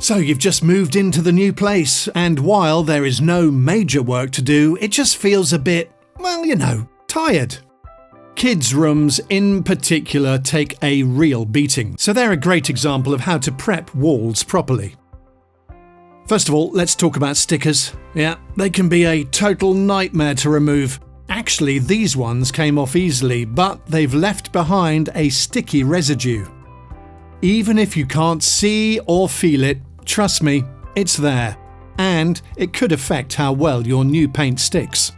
So you've just moved into the new place, and while there is no major work to do, it just feels a bit, well, tired. Kids' rooms in particular take a real beating, so they're a great example of how to prep walls properly. First of all, let's talk about stickers. Yeah, they can be a total nightmare to remove. Actually, these ones came off easily, but they've left behind a sticky residue. Even if you can't see or feel it, trust me, it's there, and it could affect how well your new paint sticks.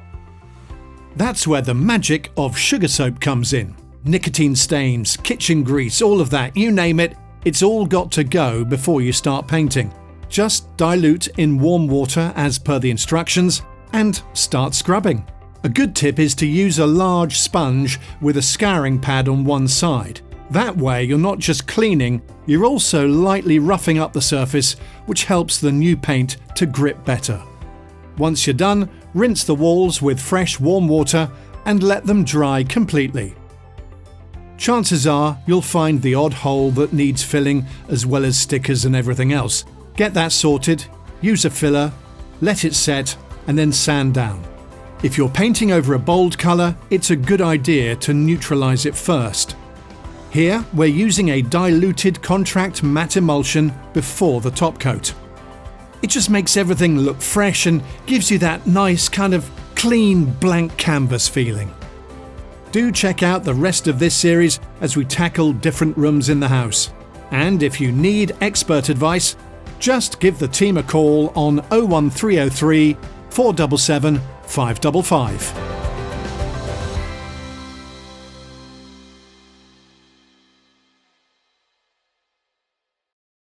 That's where the magic of sugar soap comes in. Nicotine stains, kitchen grease, all of that, you name it, it's all got to go before you start painting. Just dilute in warm water as per the instructions and start scrubbing. A good tip is to use a large sponge with a scouring pad on one side. That way you're not just cleaning, you're also lightly roughing up the surface, which helps the new paint to grip better. Once you're done, rinse the walls with fresh warm water and let them dry completely. Chances are you'll find the odd hole that needs filling as well as stickers and everything else. Get that sorted, use a filler, let it set and then sand down. If you're painting over a bold colour, it's a good idea to neutralise it first. Here we're using a diluted contract matte emulsion before the top coat. It just makes everything look fresh and gives you that nice kind of clean blank canvas feeling. Do check out the rest of this series as we tackle different rooms in the house. And if you need expert advice, just give the team a call on 01303 477 555.